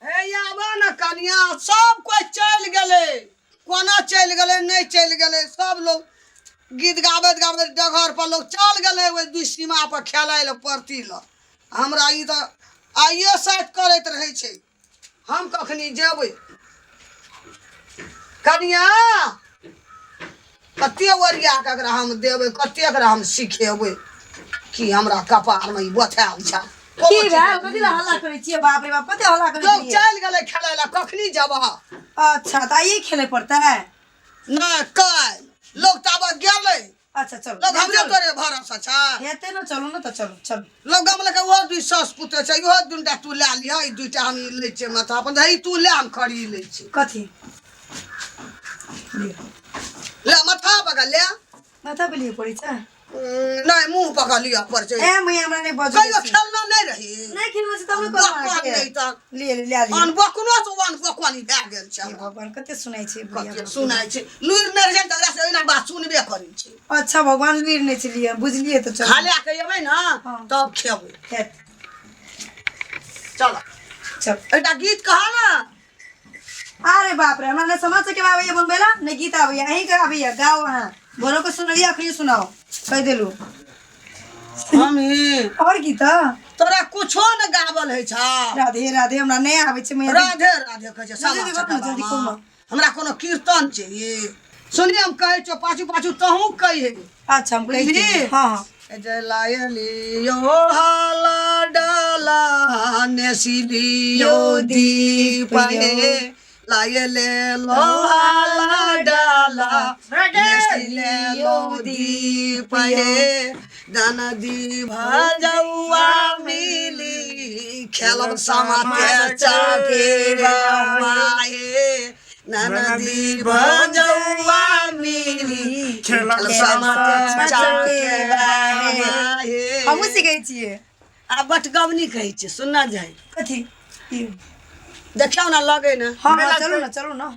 हे आबा न कनिया सब कोई चल गए कोना चल गए नहीं चल गए सब लोग गीत गाबत गाबत डगर पर लोग चल गए ओइ दुई सीमा पर खेलाय ल परती ल हमरा ई त आइए साथ करैत रहे छै हम कखनी जेबै कनिया कते ओरिया ककरा हम देबै कते ककरा हम सिखेबै कि हमरा कपार में ई बतायल छ की भेल कथि ला हल्ला करै छियै बाप रे बाप कते हल्ला करै लोग छियै चल गए खेलाय ल कखनी जबह अच्छा त आइए खेले पड़ता है नहीं कल लोग तब गेले अच्छा चलो लोग हमरे तोरे भरोसा छ हेते न चलो न त चलो चलो लोग गमले के वो दुई सस पुते छ इहो दुनटा तू ले लिह ई दुईटा हम ले छै माथा अपन धई तू ले हम खड़ी ले छै कथी ले माथा पकड़ ले माथा पे लिए पड़ी छ नहीं मुंह पकड़ लिया पर छै ए मैं हमरा नहीं बजो कहियो खेलना नहीं रही नहीं खेलबो से तब बकवान कर नहीं त लिए ले ले अन बकनो से वन बकवानी भए गेल छ भगवान कते सुनाई छै कते सुनाय छै लुइर नहीं रहे तकरा से एना बात सुनबे करै छै अच्छा भगवान वीर नहीं चलिए बुझलिए तो चलो खाले के एबै न तब खेबै हेत चल चल एटा गीत कहा ना अरे बाप रे हमरा ने समझ सके आवे ये बनबेला नहीं गीत आवे यहीं के आवे गाओ हां बोलो को सुनलिए अखनी सुनाओ कह देलू हमी और गीत तोरा कुछो न गावल है छ राधे राधे हमरा नहीं आवे छै मैं राधे राधे कहे छै जल्दी बात न, जल्दी कहू न। हमरा कोनो कीर्तन छै ये सुनिए हम कहे छो पाछू पाछू तहू कहे अच्छा हम कह बुझली? दी हां जय लायली यो हाला डाला नेसिली यो दीप हे लायले लो हाला डाला नेसिले लो दीप हे दनदी भजौआ मिली खेलब समाते चाके माए ननदी भजौआ मिली खेलब समाते चाके माए हम सिखै छियै आ बटगवनी कहै छै सुनना जाय कथी ई देखियौ ना लगे ना हां चलू ना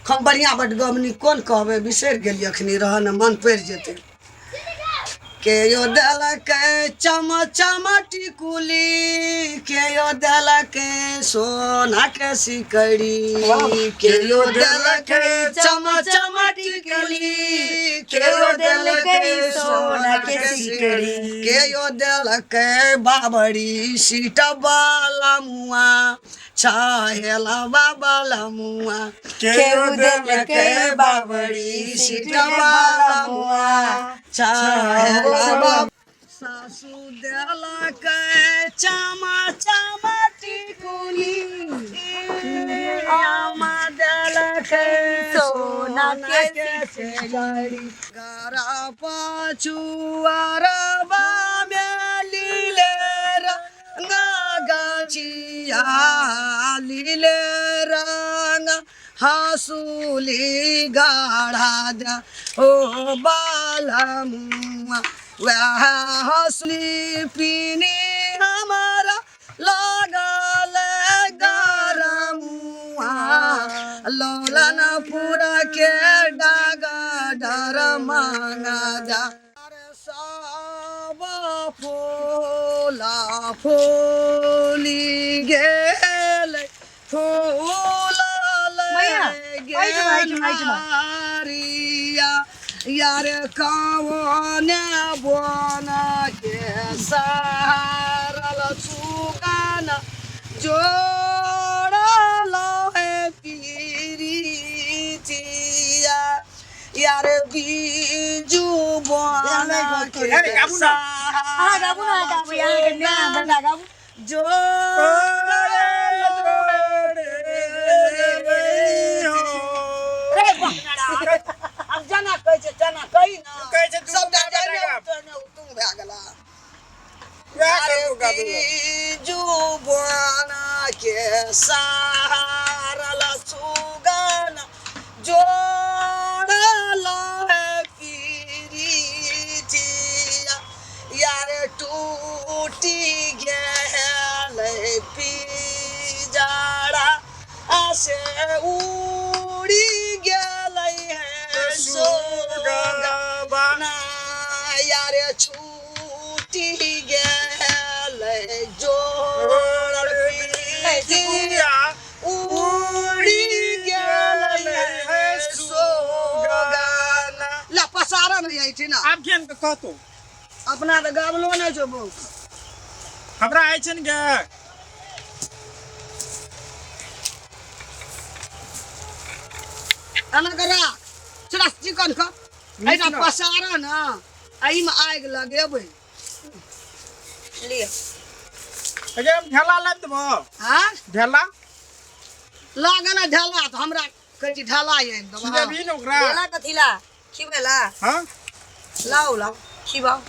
हम बढ़िया बटगवनी कोन कहबै बिसरि गेलियै अखनी रह न मन पड़ि जेतै के यो देलकै चम चम टिकुली के यो देलकै सोना के सिकड़ी के यो देलकै चम चम टिकुली के यो देलकै सोना के सिकड़ी के यो देलकै बाबरी सीट बाला मुआ छाहेला बाबा मुआ के यो देलकै बाबरी सीट बाला मुआ छाहेला सासू देलकै चमा चमा टिकुली आमा देलकै सोना के सिकड़ी गारा पाछुआरा बामे लीले रंग गाछिया लीले रंग हसूली गाढ़ा दा ओ बाला मुआ वह हसली पीनी हमारा लगल गरमुआ लौलन पूरा के डागा डर मांगा जा सब फूला फूली गेल फूल गेलिया यार कौन बोन के सारल सुगन जोड़ल है पीरिचिया यार बीजू बोन के अब जना कहै छै जना कही ना कहै छै सब जाने तू भए गेला जुबाना के सारल सुगन जोड़ल है पीरिचिया यार टूटी गेल पिजड़ा से उड़ी गेल है सोगबना यार छूटी गेल जो गाब केन के कहतो अपना तो गावलो नहीं छो बहुत हमरा आइ छन गे एना करा चला चिकन का ऐना पसारा ना आई में आग लगेबै लियो अगे हम ढेला ला देबो हां ढेला लागे ना ढाला तो हमरा कहै छी ढाला ये सीधे भी न ओकरा बेला कथिला खिबेला हां लाओ खिबाओ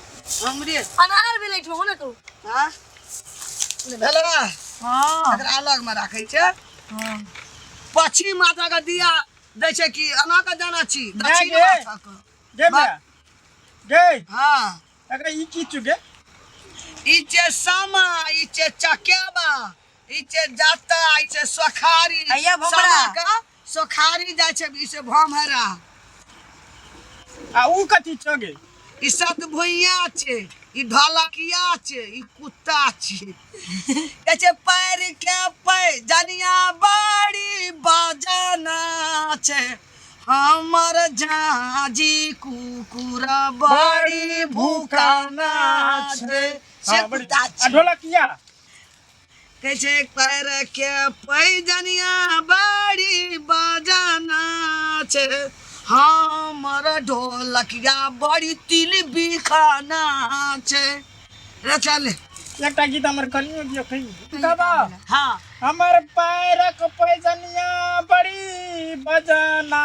हमरे अनार भी लेट हो ना करू हां भेलवा हां अगर अलग में राखै छै हां पश्चिम माता का दिया दै छै कि एना के जाना छी दक्षिण गे। माता का गे बे गे हां एकरा ई की चुगे इचे समा इचे चकेबा इचे जाता इचे सोखारी हैया भमरा। समा का सोखारी जाय छै इसे भमरा आ ऊ कथी चगे ई सत भुइया छै ई ढोलकिया छै ई कुत्ता छै कहै छै पैर के पै जनिया बड़ी बजना छै हमर झाजी कुकुर बड़ी भूखाना छै से हां बड़ी कुत्ता आ छै ढोलकिया कहै छै पैर के पै जनिया बड़ी बजना छै हमर ढोलकिया बड़ी तिल बिखाना छै रे चल एकटा गीत हमर कनियो दियो खई कहबा हाँ हमर पैरक पैजनिया बड़ी बजना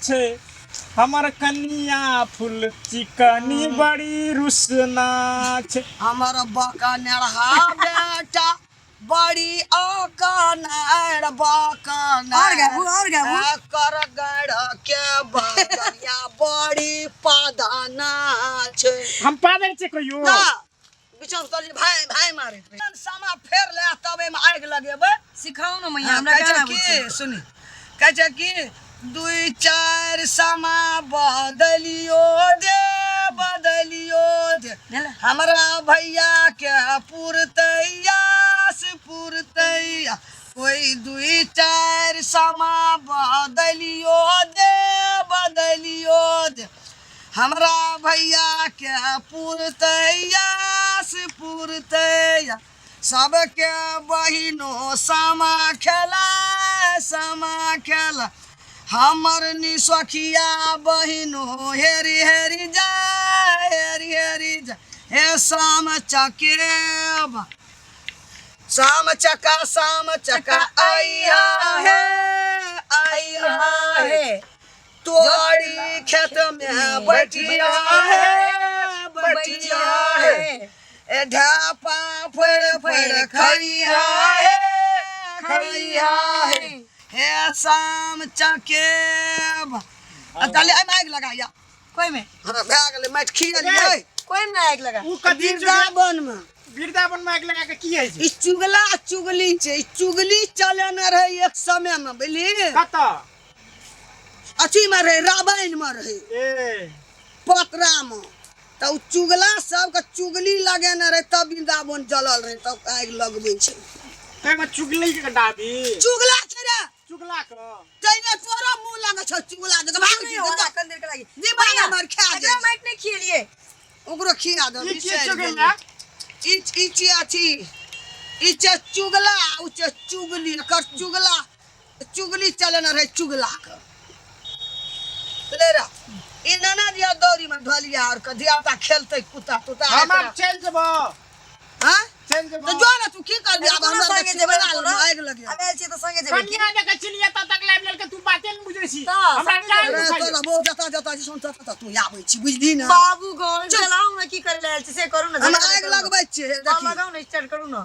छे हमर कनिया फूल चिकनी बड़ी रुसना छे हमर बका नेढ़ा बेटा बड़ी अकनार और गाबू कर गड़ के बदनिया बड़ी पादाना छै हम पादर छे कहियो ना बिचौन कर भाई भाई मारे समा फेर ले तब एमे आग लगेबै सिखाओ ना मैया हमरा कहै छै गाना कि सुनी कहै छै कि दुई चार समा बदलियो दे हमरा भैया के पुरतैया कोई दुई चार समा बदलियो दे हमरा भैया के पुरतैया सबके बहिनो समा खेला हमर निसखिया बहिनो हेरी जा हे शाम चका आइया है तोरी खेत में बैठिया है ए ढापा फड़ खइया है हे शाम चकेब ताले आई माइक लगाया कोई में हां भए गेलै माइट खियलियै कोई में आग लगा ऊ कथी वृंदावन में माइक लगा के की है ई चुगली छै ई चुगली चले न रहे एक समय में बुझली कता अथी में रहे रामायण में रहे ए पतरा में तो उ चुगला सबके चुगली लगेने रहे तब वृंदावन जलल रहे तब आग लगबै छै एमे चुगली के डाबी चुगला छै रे चुगला के तैने तोरा मुंह लगे छ चुगला जक भाग नहीं होता कंदर के लगी दीवाना मार खा एकरा जाए माइट नहीं खिलिए ओकरो खिया दो ई की चुगला इची अथी इचे चुगला उचे चुगली कर चुगली चलन रहे चुगला के ले रा ई नाना दिया दौरी में ढलिया और कधिया ता खेलते कुत्ता तुता हम चल जबो हां चल तो जबो जो ना तू की कर दिया हमरा हमरा संगे के जेबे जेबे ना आग लगे अब एल छी तो संगे जेबे कन्या ने चिनिया तक लाइव लेल के तू बातें न बुझै छी तो, हमरा समझ टाइम रे तो बहुत जता जी सुन तू आबै छी बुझली ना बाबू गोल चलाऊ ना की करे लेल छी से करू ना हम आग लगबै छी देखी लगाऊ ना स्टार्ट करू ना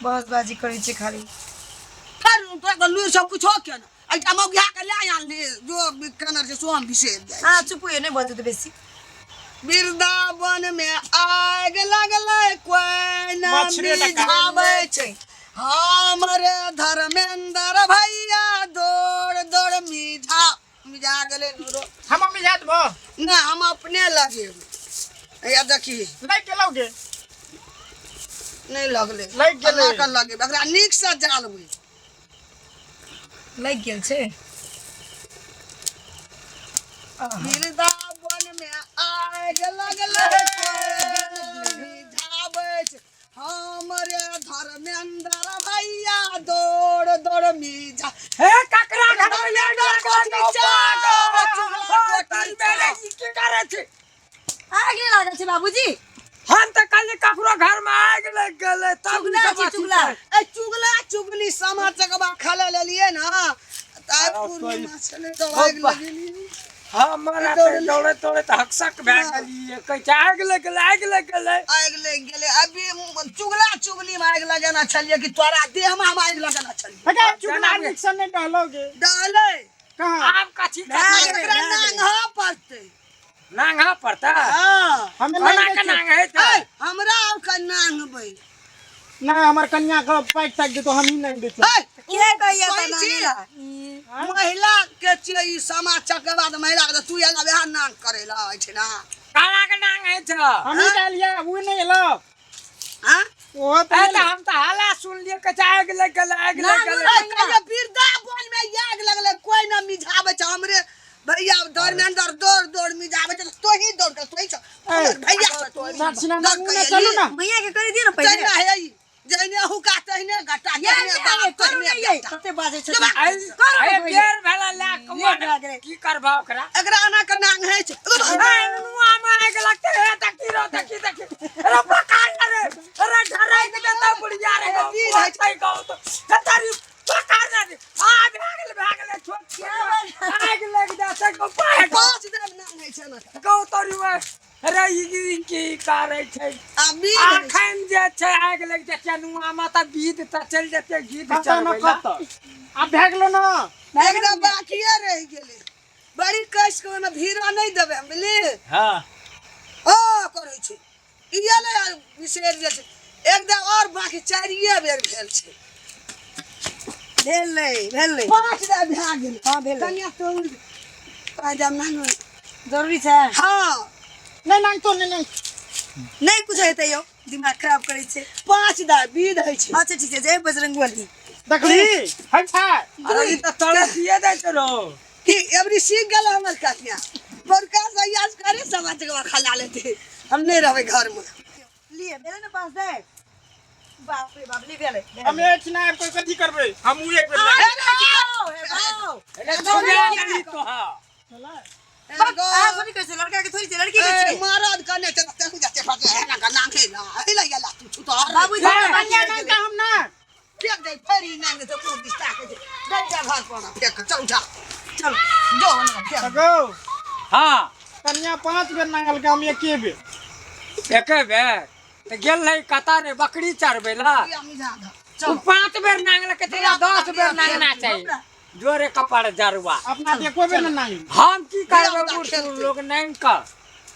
बसबाजी करै छी खाली फिर तो का लुई सब कुछ हो के ना आई मौगिया के ले आन ले जो कनर से सोम विशेष जाय हां चुप हो नहीं बोलते तो बेसी वृंदावन में आग लगलै कोई ना मछली टका। मिझाबै छै हमरे धर्मेंद्र भैया दौड़ मिझा गेलै नुरो हम मिजात बो ना हम अपने लगेबै या देखी लाइक के लोगे नहीं लगले लग गेलै। अल्लाह का लगेबै एकरा नीक से जालबै लग गेल छै वृंदावन में आग लगले झाबै छै हमरे धर्मेंद्र भैया दौड़ दौड़ मिझा हे ककरा घर में ये डर को होटल में की करे छी आग नहीं लागल छै बाबूजी हम त कल ककरो घर में आग लग गेले तब चुगला छी चुगला ए चुगला चुगली समा चकबा खा लेलिए ना तब पूर्णिमा छले तो आग लगेली हमारा तो दौड़े दौड़े त हकसक भए गेलिए कह आग लग गेले आग लग गेले अभी चुगला चुगली में आग लगाना छलिए कि तोरा देह में हम आग लगाना छलिए अगर चुगला निक्सन नहीं डालोगे डाले कहाँ आम काची एकरा नांगा पड़ते नांगा पड़ता हां हम बना नहीं के देखे। नांग है त हमरा का नांगबै ना हमार कन्या का पैक तक दे तो हम ही नहीं देते के कहिया कोई त चीज? नांगेला महिला के छियै ई समाज चकबा त महिला के तू एला बिहार नांग करेला छै ना काला के नांग है छ हम ही डालिए वो नहीं लो हां वो तो ए त हम त हाला सुन लिए कह आग लग गेले आग लग गेले कहिया वृंदावन में आग लगले कोई ना मिझाबै छ हमरे भैया धर्मेंद्र दौड़ दौड़ मिझाबै छ तो ही दौड़ के सोई छ भैया दक्षिणा मांगू ना चलो ना भैया के कर दियो ना पहले चल है ई जइने हुका तहिने घटा ये जइने ये बाप करू तहिने ये बेटा। कते बाजे छै ए बेर भेला ला ले भागे। की करबा ओकरा एकरा आना के नांग है छै नुआ में आग लगते है तकी अरे पकाड़ रे अरे डराई के देता बुढ़िया रे वीर है छै गाँव तो तारी पकाड़ रे आ भागले छोट आग लग जाते को पाए पांच दिन नांग है छै ना गाँव तोरी में अरे ई की करे छै अभी आखन जे छै आग लग जाते नुआ माता बीत त चल जेते गीत खत्ता ना चलबैला खत्ता अब भाग लो ना एकदम बाकिए रह गेले बड़ी कष्ट के में भीड़ा नहीं देबे बुझली हां ओ करै छै इया ले विशेष जे छै एकदम और बाकी चारिये बेर भेल छै भेलै पांच दे भए गेल हां भेलै कन्या तो पाजम नांग जरूरी छै हां नहीं नांग तो नहीं नहीं कुछ हेतै यो दिमाग खराब करै छै पांच दे विध है छै अच्छा ठीक है जय बजरंगबली देखली है था अरे ई त तळे दिए दे चलो कि एवरी सीख गेल हमर कन्या बड़का सयाज करे समाज के खा लेते हम नहीं रहबे घर में लिए भेलै ना पास दे बाप रे बाप ली भेलै हम एक ना कोई कथी करबे हम उ एक बेर अरे छोड़े तो हां आ सोनी कैसे लड़का के थोड़ी छै लड़की के छै महाराज कने ते जाते फटे है ना नांगे ना हिला गेला तू तो बाबूजी कन्या नहीं का हम ना फेंक दे फेरी नांगे तो पूछ दिस्ता के डंडा घर पर फेंक चल उठा चल जो ना फेंक गो हां कन्या 5 बेर नांगल के हम एके बेर एके बेर त गेल है कतारे बकरी चरबेला हम जा तू 5 बेर नांगला के तेरा 10 बेर नांगना चाहिए जोरे कपड़ जरुआ अपना एको बेर ना नांगी हम की करबे बूढ़ लोग नहीं कर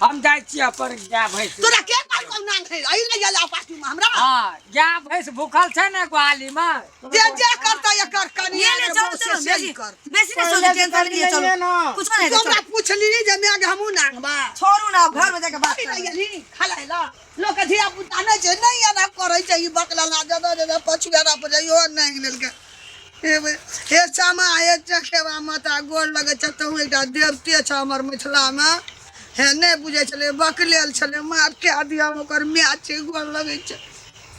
हम जाय छी अपन गाय भैंस तोरा के काल को नांग है आई ले गेला पार्टी में हमरा हां गाय भैंस भूखल छै ने ग्वाली में जे करता ये कर कन्या ये ले चलो चलो बेसी कर बेसी नहीं सोच टेंशन नहीं चलो कुछ नहीं तोरा पूछली जे मैं हमू नांगबा छोड़ू ना घर में जाके बात हिला गेली खलाइला लोग के धिया पुता नहीं छै नहीं आना करे छै ई बकला ला जदा पछुआरा पर जाइयो नहीं लेल के हे सामा हे चखेवा माता गोर लगे छ तो एकटा देवते छ हमर मिथिला में हे नहीं बुझे छले बकलेल छले मार के दिया ओकर मैच छै गोर लगे छ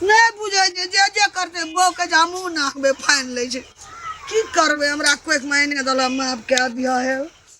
नहीं बुझे जे करते बो के हमू नाखबे फाइन ले छै की करबे हमरा कोई महीने दला माफ के दिया है